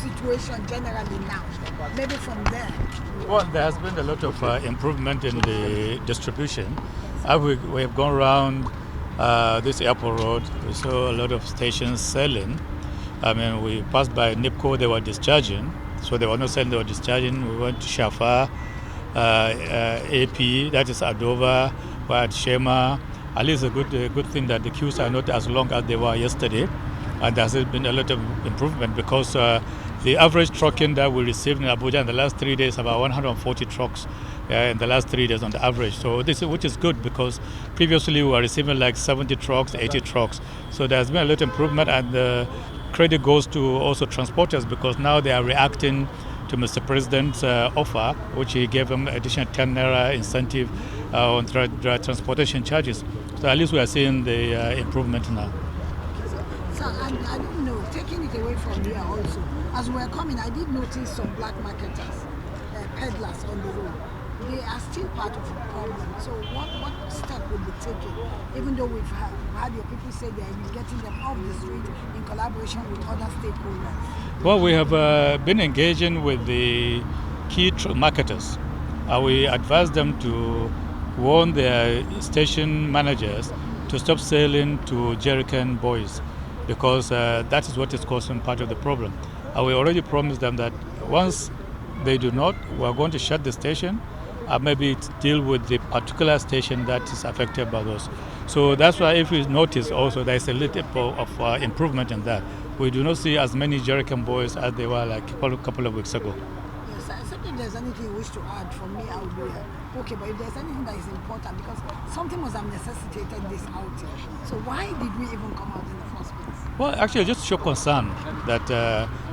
situation generally now? Maybe from there. Well, there has been a lot of improvement in the distribution. We have gone around this airport road. We saw a lot of stations selling. I mean, we passed by NIPCO, they were discharging. So they were not selling, they were discharging. We went to Shafa, AP, that is Adova, we're at Shema. At least a good thing that the queues are not as long as they were yesterday. And there has been a lot of improvement because the average trucking that we received in Abuja in the last 3 days, about 140 trucks in the last 3 days on the average. So which is good because previously we were receiving like 70 trucks, 80 trucks. So there has been a lot of improvement, and credit goes to also transporters because now they are reacting to Mr. President's offer, which he gave them additional 10 naira incentive on transportation charges. So at least we are seeing the improvement now. So I don't know, taking it away from here also, as we were coming, I did notice some black marketers, peddlers on the road. They are still part of the problem. So what step will be taken, even though we've had your people say they are getting them off the street in collaboration with other stakeholders? Well, we have been engaging with the key marketers. We advise them to warn their station managers to stop selling to jerrycan boys, because that is what is causing part of the problem. We already promised them that once they do not, we are going to shut the station, maybe deal with the particular station that is affected by those. So that's why if you notice also there is a little bit of improvement in that. We do not see as many jerrycan boys as they were like a couple of weeks ago. Yes, except if there's anything you wish to add from me, I will be okay, but if there's anything that is important, because something must have necessitated this outing. So why did we even come out in the first place? Well, actually, just show concern that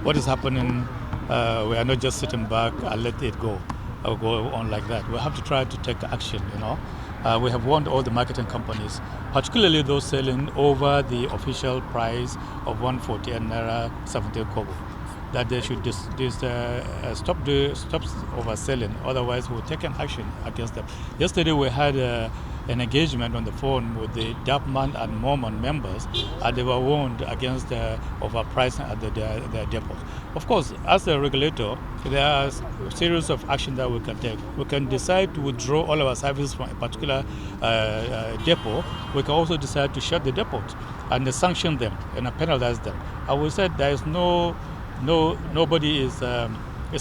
what is happening, we are not just sitting back and let it go on like that. We have to try to take action, We have warned all the marketing companies, particularly those selling over the official price of 140 naira 70 kobo, that they should stop overselling. Otherwise, we'll take an action against them. Yesterday, we had an engagement on the phone with the Dapman and Mormon members, and they were warned against overpricing at their depots. Of course, as a regulator, there are a series of actions that we can take. We can decide to withdraw all our services from a particular depot. We can also decide to shut the depot and sanction them and penalize them. I will say there is nobody is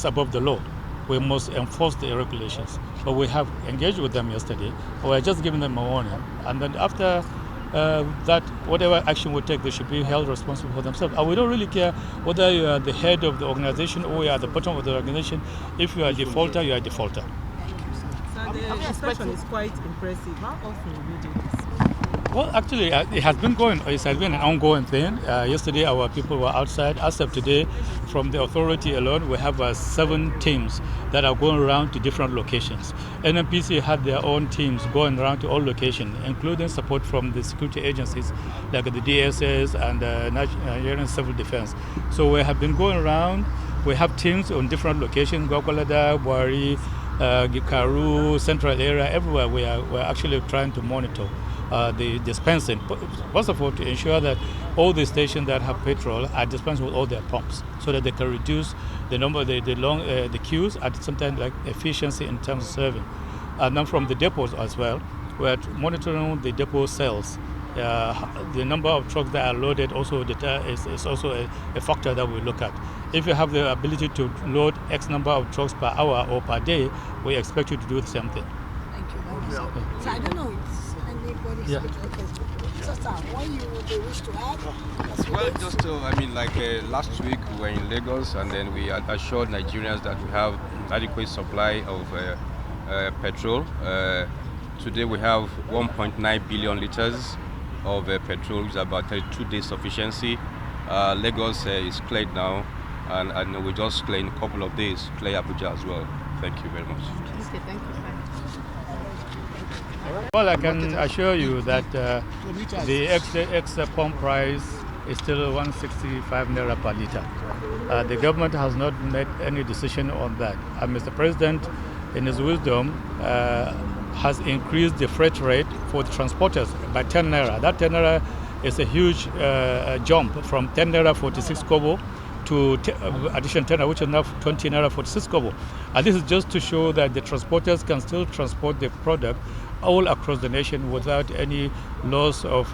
above the law. We must enforce the regulations. But we have engaged with them yesterday. We are just giving them a warning. And then after that, whatever action we take, they should be held responsible for themselves. And we don't really care whether you are the head of the organization or you are the bottom of the organization. If you are a defaulter, you are a defaulter. So the inspection is quite impressive. How often do we do this? Well, actually, it has been an ongoing thing. Yesterday, our people were outside. As of today, from the authority alone, we have 7 teams that are going around to different locations. NNPC had their own teams going around to all locations, including support from the security agencies like the DSS and Nigerian Civil Defense. So we have been going around. We have teams on different locations, Gwagwalada, Buhari, Gikaru, Central area, everywhere. We're actually trying to monitor the dispensing. First of all, to ensure that all the stations that have petrol are dispensed with all their pumps, so that they can reduce the number, the queues, at sometimes like efficiency in terms of serving. And then from the depots as well, we're monitoring the depot sales. The number of trucks that are loaded also is also a factor that we look at. If you have the ability to load X number of trucks per hour or per day, we expect you to do the same thing. Thank you. So I don't know. Yeah. What you wish to add? Well, last week we were in Lagos, and then we assured Nigerians that we have adequate supply of petrol. Today we have 1.9 billion liters of petrol, which is about 32 days sufficiency. Lagos is cleared now, and we just clear in a couple of days, clear Abuja as well. Thank you very much. Okay, thank you. Well, I can assure you that the extra pump price is still 165 naira per liter. The government has not made any decision on that. And Mr. President, in his wisdom, has increased the freight rate for the transporters by 10 naira. That 10 naira is a huge jump from 10 naira 46 kobo to addition 10, which is now 20 naira 46 kobo. And this is just to show that the transporters can still transport the product all across the nation without any loss of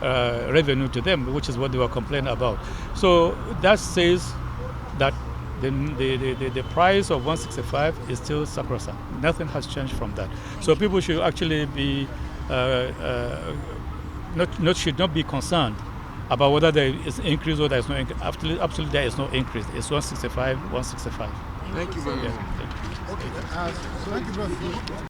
revenue to them, which is what they were complaining about. So that says that the price of 165 is still sacrosanct. Nothing has changed from that. So people should actually be should not be concerned about whether there is increase or there is no increase. Absolutely, there is no increase. It's 165, 165. Thank you very much. Thank you. Okay. Thank you, brother.